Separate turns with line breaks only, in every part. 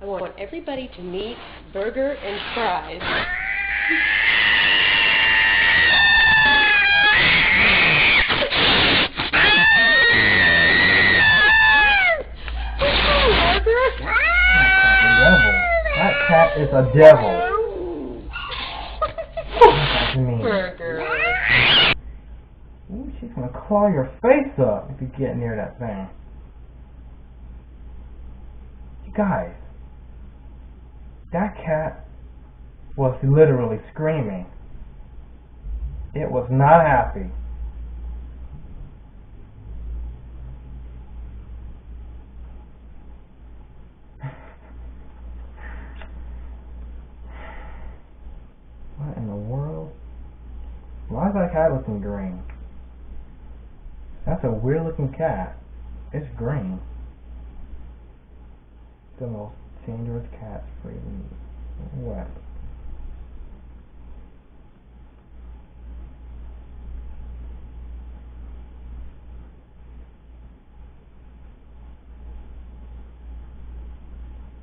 I want everybody to meet Burger and Fries.
That cat is a devil. That's mean.
Burger.
Ooh, she's gonna claw your face up if you get near that thing. You guys, that cat was literally screaming. It was not happy. What in the world? Why is that cat looking green? That's a weird looking cat. It's green. The most dangerous cat freaking wet.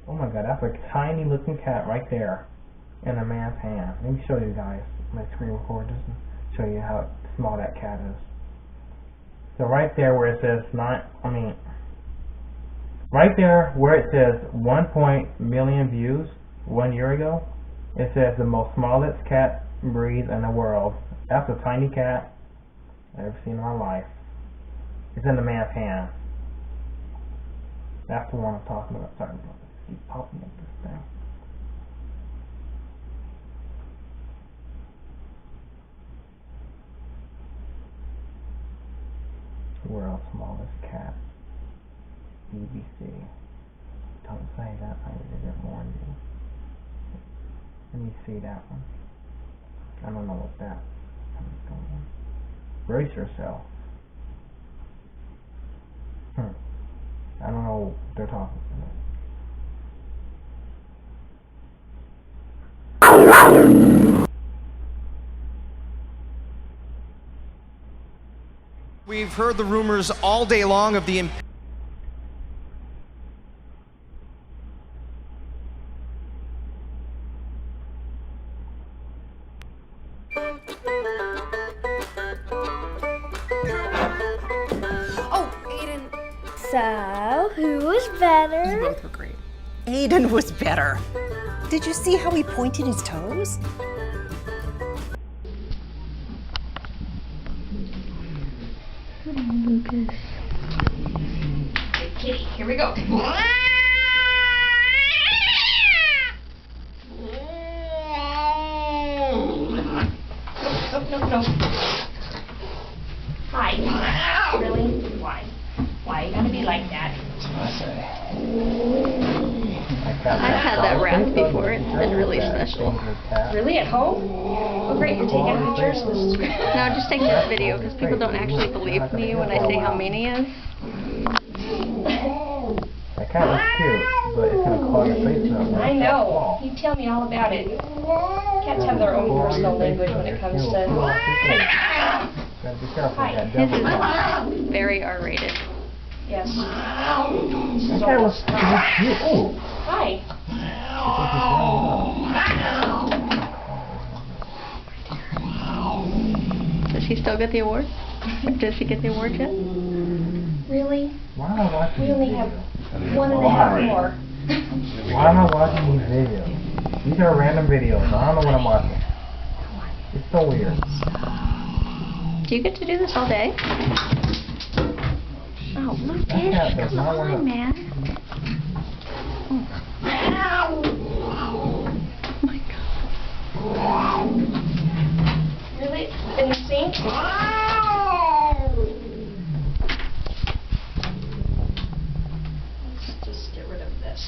Oh my god, that's a tiny looking cat right there in a man's hand. Let me show you guys my screen recorder just to show you how small that cat is. So right there where it says right there where it says 1 million views 1 year ago, it says the most smallest cat breed in the world. That's a tiny cat I've ever seen in my life. It's in the man's hand. That's the one I'm talking about. Sorry about this. Keep popping up this thing. World's smallest cat. BBC. Don't say that. I didn't warn you. Let me see that one. I don't know what that is going on. Brace yourself. I don't know what they're talking about.
We've heard the rumors all day long of the
So, who was better?
You both were great. Aiden was better. Did you see how he pointed his toes?
Lucas.
Hey, kitty, here we go. No. Hi. Really? Why? Why you gotta be like that?
I've had that wrath before. It's been really special.
Really? At home? Oh, great, you're taking pictures? This is great.
No, just take this video because people don't actually believe me when I say how mean he is.
That cat looks cute, but it's gonna claw your face up.
I know. You tell me all about it. Cats have their own personal language when it comes to...
Gotta be careful with that
His
devil.
is very R-rated.
Yes.
That cat looks cute. Oh!
Hi.
Does he still get the award? Does he get the award yet?
Really?
Why am I watching
We
these
only have
videos?
1.5 more.
Why am I watching these videos? These are random videos. I don't know what I'm watching. It's so weird.
Do you get to do this all day? Oh, Lucas, come on, man. Oh my God.
Really? In the sink? Let's just get rid of this.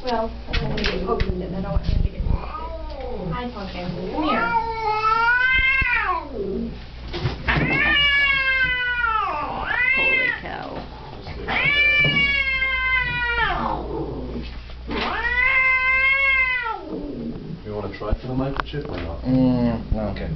Well, I don't want to get poked with it. I don't want him to get poked. Hi, Pumpkin. Come here.
Holy cow.
You want to try for the microchip or not?
No.
Okay.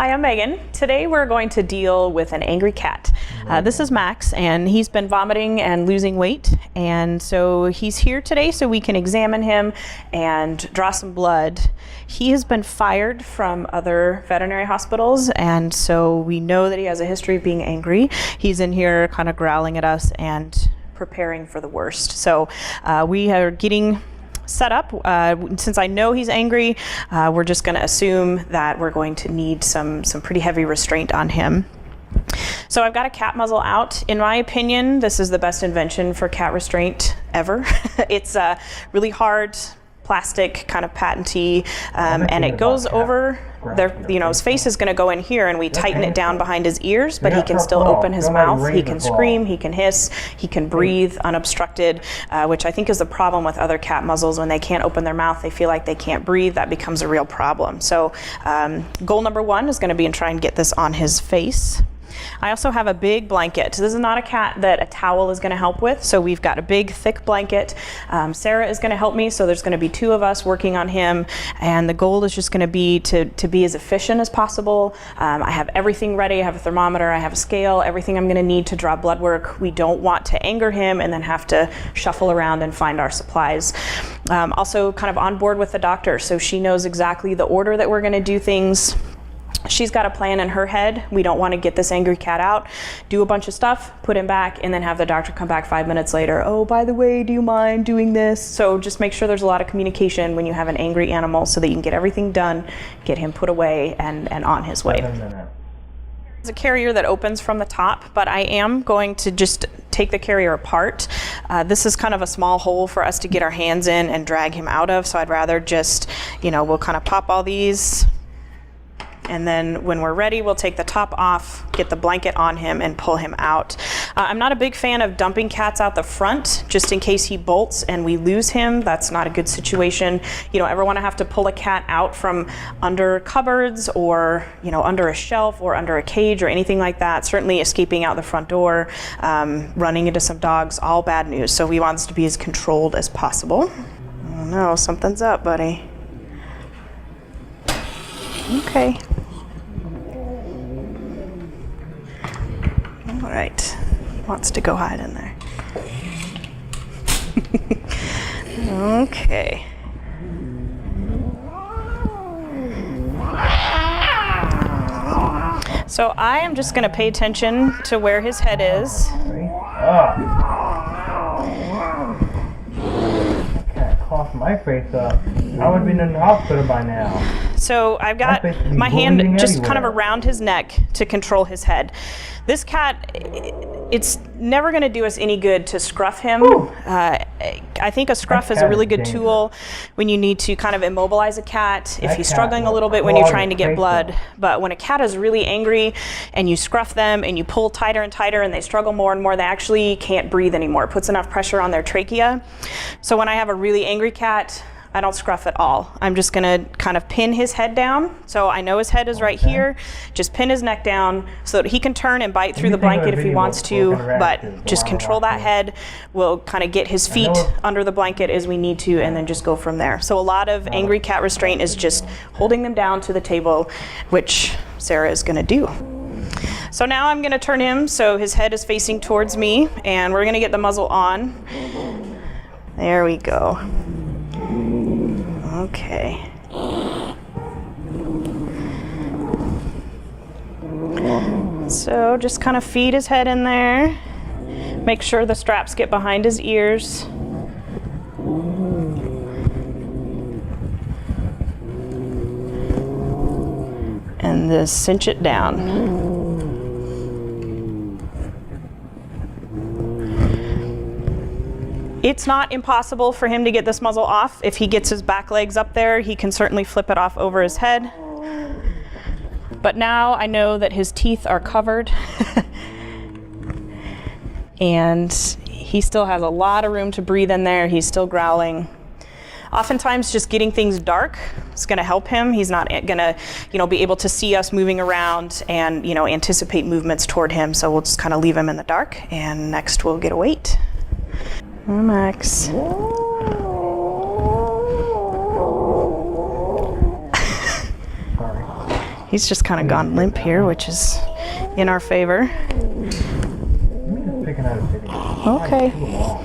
Hi, I'm Megan. Today we're going to deal with an angry cat. This is Max, and he's been vomiting and losing weight, and so he's here today so we can examine him and draw some blood. He has been fired from other veterinary hospitals, and so we know that he has a history of being angry. He's in here kind of growling at us and preparing for the worst. So we are getting set up. Since I know he's angry, we're just going to assume that we're going to need some pretty heavy restraint on him. So I've got a cat muzzle out. In my opinion, this is the best invention for cat restraint ever. It's really hard plastic, kind of patenty, and it goes over there. You know, his face is going to go in here, and we tighten it down behind his ears, but he can still open his mouth. He can scream, he can hiss, he can breathe unobstructed, which I think is the problem with other cat muzzles. When they can't open their mouth, they feel like they can't breathe. That becomes a real problem. So goal number one is going to be to try and get this on his face. I also have a big blanket. This is not a cat that a towel is going to help with, so we've got a big thick blanket. Sarah is going to help me, so there's going to be two of us working on him, and the goal is just going to be to be as efficient as possible. I have everything ready. I have a thermometer, I have a scale, everything I'm going to need to draw blood work. We don't want to anger him and then have to shuffle around and find our supplies. Also kind of on board with the doctor, so she knows exactly the order that we're going to do things. She's got a plan in her head. We don't want to get this angry cat out, do a bunch of stuff, put him back, and then have the doctor come back 5 minutes later. Oh, by the way, do you mind doing this? So just make sure there's a lot of communication when you have an angry animal so that you can get everything done, get him put away, and on his way. It's a carrier that opens from the top, but I am going to just take the carrier apart. This is kind of a small hole for us to get our hands in and drag him out of, so I'd rather just, we'll kind of pop all these, and then when we're ready, we'll take the top off, get the blanket on him, and pull him out. I'm not a big fan of dumping cats out the front, just in case he bolts and we lose him. That's not a good situation. You don't ever want to have to pull a cat out from under cupboards or under a shelf or under a cage or anything like that. Certainly escaping out the front door, running into some dogs, all bad news. So we want this to be as controlled as possible. Oh no, something's up, buddy. Okay. All right. Wants to go hide in there. Okay. So I am just going to pay attention to where his head is.
Cough my face up. I would have been in the hospital by now.
So I've got my hand just kind of around his neck to control his head. This cat, it's never going to do us any good to scruff him. I think a scruff is a really good tool when you need to kind of immobilize a cat, if he's struggling a little bit when you're trying to get blood. But when a cat is really angry and you scruff them and you pull tighter and tighter and they struggle more and more, they actually can't breathe anymore. It puts enough pressure on their trachea. So when I have a really angry cat, I don't scruff at all. I'm just gonna kind of pin his head down. So I know his head is right here. Just pin his neck down so that he can turn and bite through the blanket if he wants to, but just control that head. We'll kind of get his feet under the blanket as we need to, and then just go from there. So a lot of angry cat restraint is just holding them down to the table, which Sarah is gonna do. So now I'm gonna turn him so his head is facing towards me, and we're gonna get the muzzle on. There we go. Okay. So just kind of feed his head in there. Make sure the straps get behind his ears. And just cinch it down. It's not impossible for him to get this muzzle off. If he gets his back legs up there, he can certainly flip it off over his head. But now I know that his teeth are covered. And he still has a lot of room to breathe in there. He's still growling. Oftentimes just getting things dark is going to help him. He's not going to, be able to see us moving around and, anticipate movements toward him. So we'll just kind of leave him in the dark, and next we'll get a weight. Max. Sorry. He's just kind of gone limp here, which is in our favor.
Let me just pick another video.
Okay.
Too long.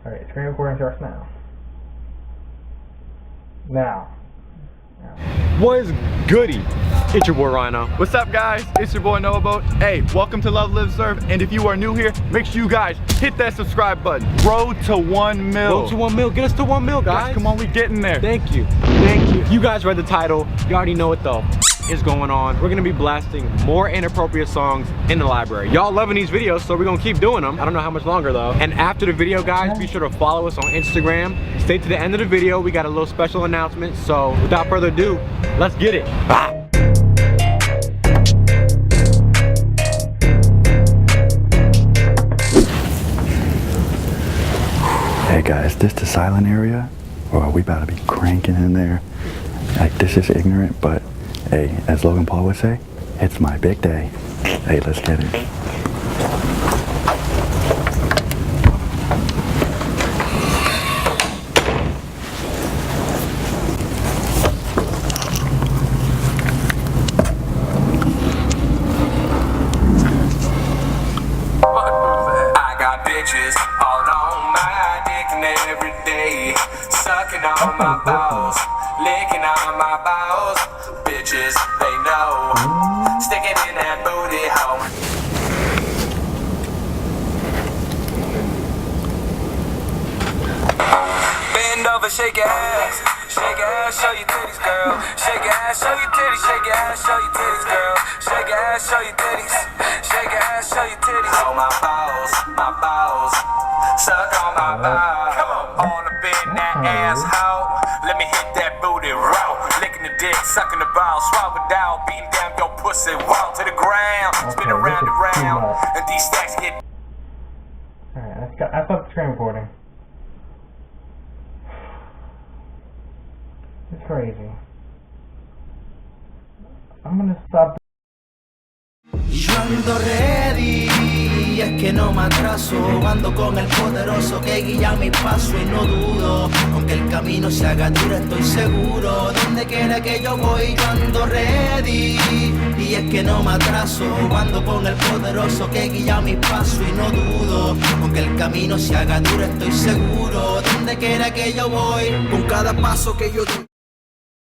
Alright, screen recording starts now. Now.
What is goody? It's your boy Rhino. What's up, guys? It's your boy Noah Boat. Hey, welcome to Love Live Serve. And if you are new here, make sure you guys hit that subscribe button. Road to 1 mil.
Road to 1 mil. Get us to 1 mil, guys.
Come on, we getting there.
Thank you. Thank you. You guys read the title. You already know what the is going on. We're gonna be blasting more inappropriate songs in the library. Y'all loving these videos, so we're gonna keep doing them. I don't know how much longer though. And after the video, guys, be sure to follow us on Instagram. Stay to the end of the video. We got a little special announcement. So without further ado, let's get it. Bye.
Hey guys, this the silent area? Well, we about to be cranking in there. Like, this is ignorant, but hey, as Logan Paul would say, it's my big day. Hey, let's get it.
I got bitches all on my dick and every day, sucking on my balls, licking on my balls. Bitches, they know, sticking in that booty hole. Bend over, shake your ass, show your titties, girl. Shake your ass, show your titties, shake your ass, show your titties, girl. Shake your ass, show your titties, shake your ass, show your titties. Oh, my balls, suck on my balls. Come on, all up in that asshole. Let me hit that booty roll. Licking the dick, sucking the ball, swallow it down, beating down your pussy, wall to the ground, spin around and round, and these stacks get.
Alright, I stopped the screen recording. It's crazy. I'm gonna stop.
Yo ando ready, y es que no me atraso. Ando con el poderoso que guía mi paso y no dudo. Aunque el camino se haga duro, estoy seguro. Donde quiera que yo voy, yo ando ready, y es que no me atraso. Ando con el poderoso que guía mi paso y no dudo. Aunque el camino se haga duro, estoy seguro. Donde quiera que yo voy, con cada paso que yo doy.